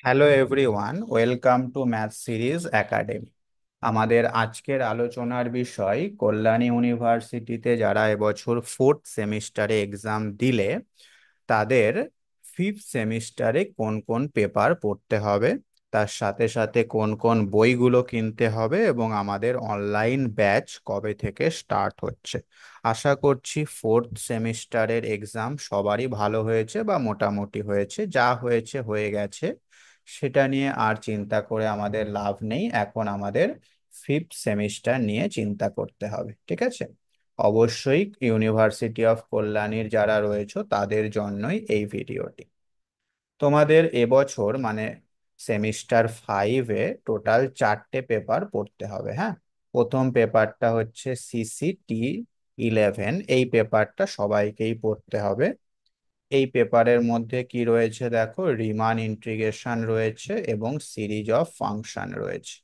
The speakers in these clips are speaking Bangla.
Hello everyone, welcome to math series academy. আমাদের আজকের আলোচনার বিষয় কল্যাণী ইউনিভার্সিটিতে যারা এবছর ফোর্থ সেমিস্টারে এক্সাম দিলে তাদের ফিফথ সেমিস্টারে কোন কোন পেপার পড়তে হবে, তার সাথে সাথে কোন কোন বইগুলো কিনতে হবে এবং আমাদের অনলাইন ব্যাচ কবে থেকে স্টার্ট হচ্ছে। আশা করছি ফোর্থ সেমিস্টারের এক্সাম সবারই ভালো হয়েছে বা মোটামুটি হয়েছে, যা হয়েছে হয়ে গেছে। সেটা নিয়ে আর চিন্তা করে আমাদের লাভ নেই, এখন আমাদের ফিফথ সেমিস্টার নিয়ে চিন্তা করতে হবে, ঠিক আছে? অবশ্যই ইউনিভার্সিটি অফ কল্যাণীর যারা রয়েছে তাদের জন্যই এই ভিডিওটি। তোমাদের এবছর মানে সেমিস্টার ফাইভে টোটাল 4টে পেপার পড়তে হবে, হ্যাঁ। প্রথম পেপারটা হচ্ছে CCT11, এই পেপারটা সবাইকেই পড়তে হবে। এই পেপারের মধ্যে কি রয়েছে দেখো, রিমান ইন্টিগ্রেশন রয়েছে এবং সিরিজ অফ ফাংশন রয়েছে।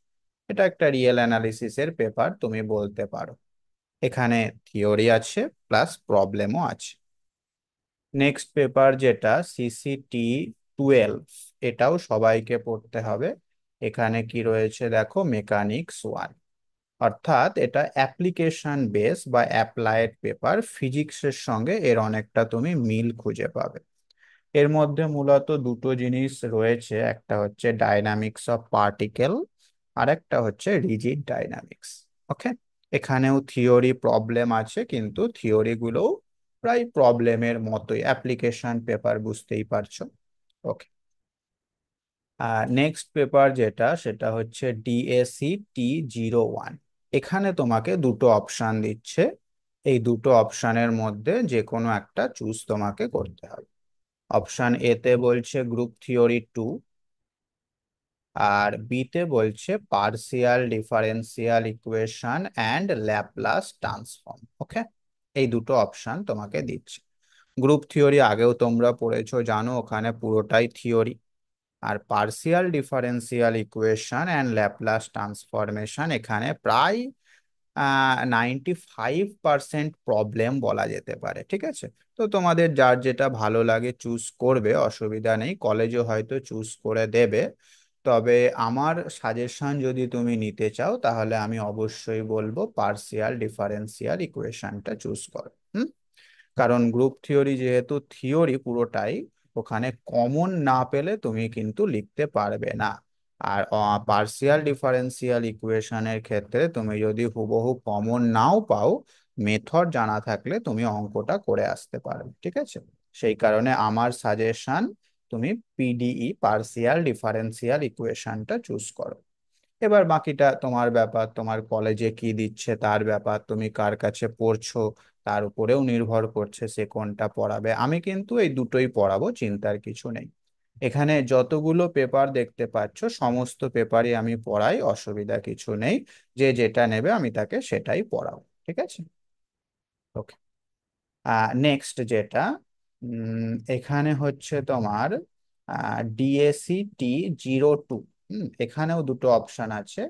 এটা একটা রিয়েল অ্যানালিসিসের পেপার তুমি বলতে পারো। এখানে থিওরি আছে প্লাস প্রবলেমও আছে। নেক্সট পেপার যেটা CCT12, এটাও সবাইকে পড়তে হবে। এখানে কি রয়েছে দেখো, মেকানিক্স ওয়ান, অর্থাৎ এটা অ্যাপ্লিকেশন বেস বা অ্যাপ্লাইড পেপার, ফিজিক্সের সঙ্গে এর অনেকটা তুমি মিল খুঁজে পাবে। এর মধ্যে মূলত দুটো জিনিস রয়েছে, একটা হচ্ছে ডাইনামিক্স অফ পার্টিকেল আর একটা হচ্ছে রিজিড ডাইনামিক্স। ওকে, এখানেও থিওরি প্রবলেম আছে, কিন্তু থিওরি গুলোও প্রায় প্রবলেমের মতোই, অ্যাপ্লিকেশন পেপার, বুঝতেই পারছো। ওকে, আর নেক্সট পেপার যেটা সেটা হচ্ছে DAC-T01। এখানে তোমাকে দুটো অপশান দিচ্ছে, এই দুটো অপশানের মধ্যে যে কোনো একটা চুজ তোমাকে করতে হবে। অপশন এ তে বলছে গ্রুপ থিওরি 2, আর বি তে বলছে partial differential equation and Laplace transform. Okay, এই দুটো অপশন তোমাকে দিচ্ছে। গ্রুপ থিওরি আগেও তোমরা পড়েছো, জানো ওখানে পুরোটাই থিওরি। আর partial differential equation and Laplace transformation এখানে প্রায় 95% প্রবলেম বলা যেতে পারে, ঠিক আছে? তো তোমাদের যার যেটা ভালো লাগে চুজ করবে, অসুবিধা নেই, কলেজে হয়তো চুজ করে দেবে। তবে আমার সাজেশন যদি তুমি নিতে চাও তাহলে আমি অবশ্যই বলবো পার্শিয়াল ডিফারেন্সিয়াল ইকুয়েশনটা চুজ করো। হুম, কারণ গ্রুপ থিওরি যেহেতু থিওরি পুরোটাই, ওখানে কমন না পেলে তুমি কিন্তু লিখতে পারবে না। আর পার্শিয়াল ডিফারেন্সিয়াল ইকুয়েশনের ক্ষেত্রে তুমি যদি হুবহু কমন নাও পাও, মেথড জানা থাকলে তুমি অঙ্কটা করে আসতে পারবে, ঠিক আছে? সেই কারণে আমার সাজেশন, তুমি PDE পার্শিয়াল ডিফারেন্সিয়াল ইকুয়েশনটা চুজ করো। এবার বাকিটা তোমার ব্যাপার, তোমার কলেজে কি দিচ্ছে তার ব্যাপার, তুমি কার কাছে পড়ছো তার উপরেও নির্ভর করছে সে কোনটা পড়াবে। আমি কিন্তু এই দুটোই পড়াবো, চিন্তার কিছু নেই। এখানে যতগুলো পেপার দেখতে পাচ্ছ সমস্ত পেপারই আমি পড়াই, অসুবিধা কিছু নেই। যে যেটা নেবে আমি তাকে সেটাই পড়াবো, ঠিক আছে? ওকে, নেক্সট যেটা এখানে হচ্ছে তোমার DAC-T02। এখানেও দুটো অপশন আছে।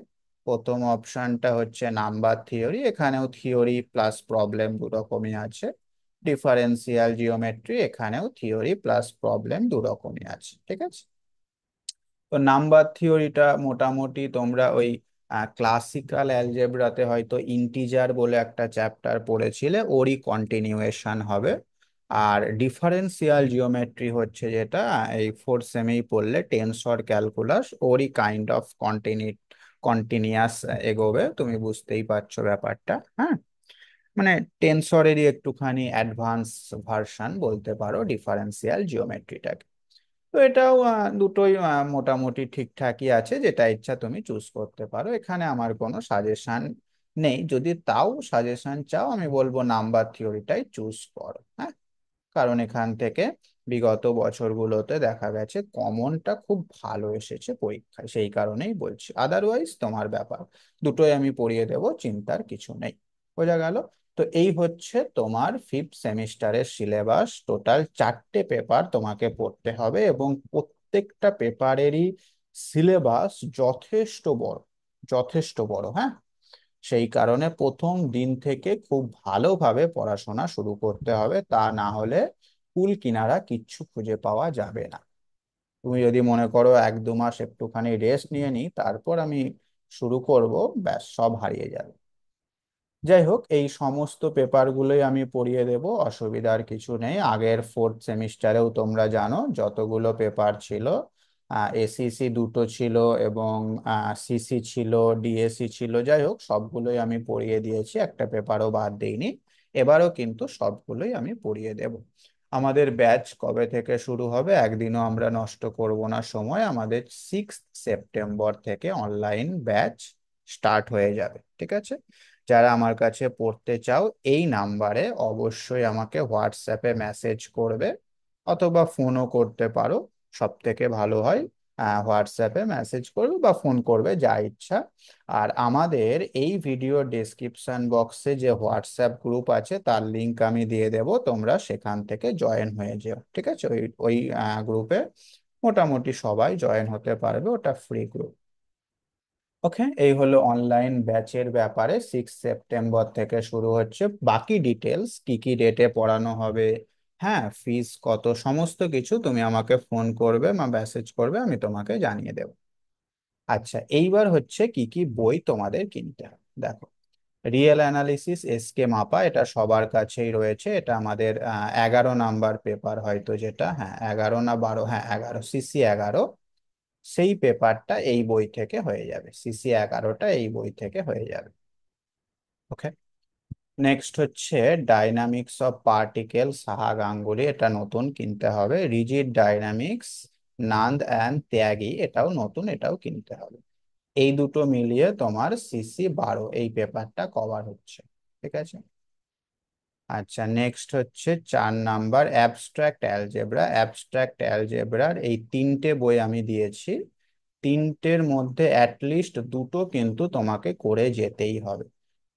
প্রথম অপশনটা হচ্ছে নাম্বার থিওরি, এখানেও থিওরি প্লাস প্রবলেম দু রকমই আছে। ডিফারেন্সিয়াল জিওমেট্রি, এখানেও থিওরি প্লাস প্রবলেম দু রকমই আছে, ঠিক আছে? তো নাম্বার থিওরিটা মোটামুটি তোমরা ওই ক্লাসিক্যাল অ্যালজেব্রাতে হয়তো ইন্টিজার বলে একটা চ্যাপ্টার পড়েছিলে, ওরই কন্টিনিউয়েশন হবে। আর ডিফারেন্সিয়াল জিওমেট্রি হচ্ছে যেটা এই ফোর্থ সেমেই পড়লে, টেনসর ক্যালকুলাস, ওরই কাইন্ড অফ কন্টিনিউয়াস এগোবে, তুমি বুঝতেই পারছো ব্যাপারটা, হ্যাঁ। মানে টেনসরেরই একটুখানি অ্যাডভান্স ভার্সন বলতে পারো ডিফারেন্সিয়াল জিওমেট্রিটাকে। তো এটাও দুটোই মোটামুটি ঠিকঠাকই আছে, যেটা ইচ্ছা তুমি চুজ করতে পারো, এখানে আমার কোনো সাজেশন নেই। যদি তাও সাজেশন চাও আমি বলবো নাম্বার থিওরিটাই চুজ করো, হ্যাঁ। কারণ এখান থেকে বিগত বছরগুলোতে দেখা গেছে কমনটা খুব ভালো এসেছে পরীক্ষায়, সেই কারণেই বলছি। আদারওয়াইজ তোমার ব্যাপার, দুটোই আমি পড়িয়ে দেবো, চিন্তার কিছু নেই। বোঝা গেল? তো এই হচ্ছে তোমার ফিফথ সেমিস্টারের সিলেবাস। টোটাল 4টে পেপার তোমাকে পড়তে হবে এবং প্রত্যেকটা পেপারেরই সিলেবাস যথেষ্ট বড়, যথেষ্ট বড়, হ্যাঁ। সেই কারণে প্রথম দিন থেকে খুব ভালোভাবে পড়াশোনা শুরু করতে হবে, তা না হলে কুল কিনারা কিচ্ছু খুঁজে পাওয়া যাবে না। তুমি যদি মনে করো 1-2 মাস একটুখানি রেস্ট নিয়ে নিই তারপর আমি শুরু করব, ব্যাস সব হারিয়ে যাবে। যাই হোক, এই সমস্ত পেপারগুলোই আমি পড়িয়ে দেব, অসুবিধার কিছু নেই। আগের ফোর্থ সেমিস্টারেও তোমরা জানো যতগুলো পেপার ছিল, এসিসি দুটো ছিল এবং সিসি ছিল, ডিএসসি ছিল, যাই হোক সবগুলোই আমি পড়িয়ে দিয়েছি, একটা পেপারও বাদ দেইনি। এবারও কিন্তু সবগুলোই আমি পড়িয়ে দেব। আমাদের ব্যাচ কবে থেকে শুরু হবে, একদিনও আমরা নষ্ট করব না সময়। আমাদের 6 সেপ্টেম্বর থেকে অনলাইন ব্যাচ স্টার্ট হয়ে যাবে, ঠিক আছে? যারা আমার কাছে পড়তে চাও এই নাম্বারে অবশ্যই আমাকে হোয়াটসঅ্যাপে মেসেজ করবে, অথবা ফোনও করতে পারো, সব থেকে ভালো হয় হোয়াটসঅ্যাপে মেসেজ করবে বা ফোন করবে, যা ইচ্ছা। আর আমাদের এই ভিডিও ডেসক্রিপশন বক্সে যে হোয়াটসঅ্যাপ গ্রুপ আছে তার লিংক আমি দিয়ে দেব, তোমরা সেখান থেকে জয়েন হয়ে যেও, ঠিক আছে? ওই ওই গ্রুপে মোটামুটি সবাই জয়েন হতে পারবে, ওটা ফ্রি গ্রুপ। ওকে, এই হলো অনলাইন ব্যাচের ব্যাপারে। 6 সেপ্টেম্বর থেকে শুরু হচ্ছে। বাকি ডিটেলস কি কি ডেটে পড়ানো হবে, হ্যাঁ ফিস কত, সমস্ত কিছু তুমি আমাকে ফোন করবে বা মেসেজ করবে, আমি তোমাকে জানিয়ে দেবো। আচ্ছা, এইবার হচ্ছে কি কি বই তোমাদের কিনতে হবে। দেখো, রিয়েল অ্যানালিসিস এসকে মাপা, এটা সবার কাছেই রয়েছে। এটা আমাদের 11 নাম্বার পেপার হয়তো, যেটা হ্যাঁ 11 না 12, হ্যাঁ 11, সিসি 11, সেই পেপারটা এই বই থেকে হয়ে যাবে। সিসি 11টা এই বই থেকে হয়ে যাবে। ওকে, নেক্সট হচ্ছে dynamics of particle, Saha Ganguly, এটা নতুন কিনতে হবে। রিজিড ডাইনামিক্স, নান্দ অ্যান্ড ত্যাগী, এটাও নতুন, এটাও কিনতে হবে। এই দুটো মিলিয়ে তোমার সিসি 12 এই পেপারটা কভার হচ্ছে, ঠিক আছে? আচ্ছা, নেক্সট হচ্ছে 4 নাম্বার অ্যাবস্ট্রাক্ট অ্যালজেব্রা। অ্যাবস্ট্রাক্ট অ্যালজেব্রার এই তিনটে বই আমি দিয়েছি, তিনটের মধ্যে অ্যাটলিস্ট দুটো কিন্তু তোমাকে করে যেতেই হবে।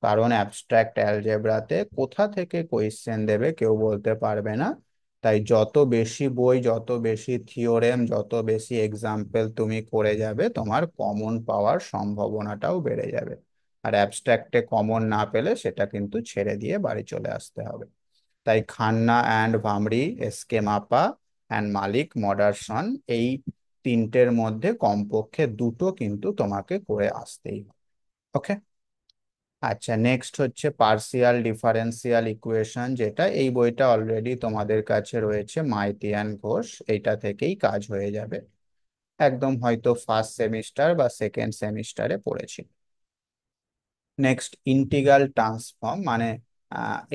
কারণ অ্যাবস্ট্রাক্ট অ্যালজেব্রাতে কোথা থেকে কোয়েশ্চেন দেবে কেউ বলতে পারবে না। তাই যত বেশি বই, যত বেশি থিওরেম, যত বেশি এক্সাম্পল তুমি করে যাবে, তোমার কমন পাওয়ার সম্ভাবনাটাও বেড়ে যাবে। আর অ্যাবস্ট্রাক্টে কমন না পেলে সেটা কিন্তু ছেড়ে দিয়ে বাড়ি চলে আসতে হবে। তাই খান্না অ্যান্ড ভামরি, এসকে মাপা অ্যান্ড মালিক মডারসন, এই তিনটের মধ্যে কমপক্ষে দুটো কিন্তু তোমাকে করে আসতেই হবে। ওকে। আচ্ছা, নেক্সট হচ্ছে পার্শিয়াল ডিফারেন্সিয়াল ইকুয়েশন, যেটা এই বইটা অলরেডি তোমাদের কাছে রয়েছে, মাইতিয়ান ঘোষ, এইটা থেকেই কাজ হয়ে যাবে। একদম হয়তো ফার্স্ট সেমিস্টার বা সেকেন্ড সেমিস্টারে পড়েছি। নেক্সট ইন্টিগ্রাল ট্রান্সফর্ম, মানে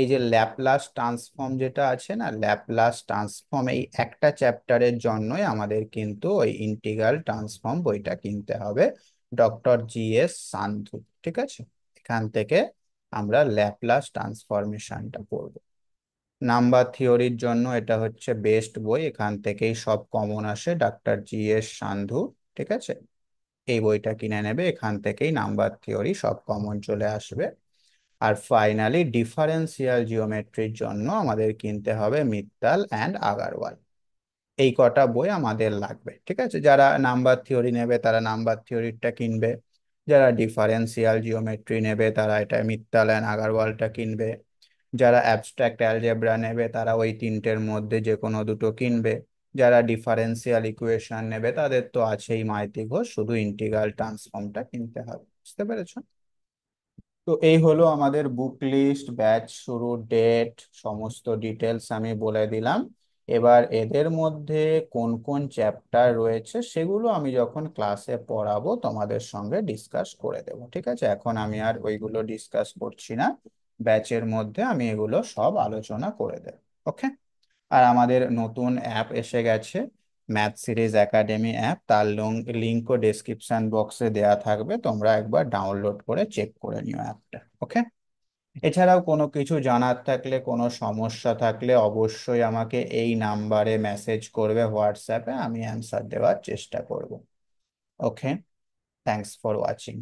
এই যে ল্যাপলাস ট্রান্সফর্ম যেটা আছে না, ল্যাপলাস ট্রান্সফর্ম, এই একটা চ্যাপ্টারের জন্যই আমাদের কিন্তু ওই ইন্টিগ্রাল ট্রান্সফর্ম বইটা কিনতে হবে, ডক্টর জি.এস. সান্ধু, ঠিক আছে? এখান থেকে আমরা ল্যাপলাস ট্রান্সফরমেশনটা পড়বো। নাম্বার থিওরির জন্য এটা হচ্ছে বেস্ট বই, এখান থেকেই সব কমন আসে, ডক্টর জি.এস. সান্ধু, ঠিক আছে? এই বইটা কিনে নেবে, এখান থেকেই নাম্বার থিওরি সব কমন চলে আসবে। আর ফাইনালি ডিফারেন্সিয়াল জিওমেট্রির জন্য আমাদের কিনতে হবে মিত্তাল অ্যান্ড আগারওয়াল। এই কটা বই আমাদের লাগবে, ঠিক আছে? যারা নাম্বার থিওরি নেবে তারা নাম্বার থিওরিটা কিনবে, যারা ডিফারেন্সিয়াল জিওমেট্রি নেবে তারা এটা মিত্তাল অ্যান্ড আগারওয়ালটা কিনবে, যারা অ্যাবস্ট্রাক্ট অ্যালজেব্রা নেবে তারা ওই তিনটের মধ্যে যে কোনো দুটো কিনবে, যারা ডিফারেন্সিয়াল ইকুয়েশন নেবে তাদের তো আছেই মাইতি ঘোষ, শুধু ইন্টিগ্রাল ট্রান্সফর্মটা কিনতে হবে। বুঝতে পেরেছো? তো এই হলো আমাদের বুক লিস্ট, ব্যাচ শুরুর ডেট, সমস্ত ডিটেলস আমি বলে দিলাম। এবার এদের মধ্যে কোন কোন চ্যাপ্টার রয়েছে সেগুলো আমি যখন ক্লাসে পড়াবো তোমাদের সঙ্গে ডিসকাস করে দেবো, ঠিক আছে? এখন আমি আর ওইগুলো ডিসকাস করছি না, ব্যাচের মধ্যে আমি এগুলো সব আলোচনা করে দেবো। ওকে। আর আমাদের নতুন অ্যাপ এসে গেছে, ম্যাথ সিরিজ একাডেমি অ্যাপ, তার লিঙ্কও ডেসক্রিপশন বক্সে দেয়া থাকবে, তোমরা একবার ডাউনলোড করে চেক করে নিও অ্যাপটা। ওকে। এছাড়াও কোনো কিছু জানার থাকলে, কোনো সমস্যা থাকলে অবশ্যই আমাকে এই নাম্বারে মেসেজ করবে হোয়াটসঅ্যাপে, আমি অ্যান্সার দেওয়ার চেষ্টা করব। ওকে, থ্যাঙ্কস ফর ওয়াচিং।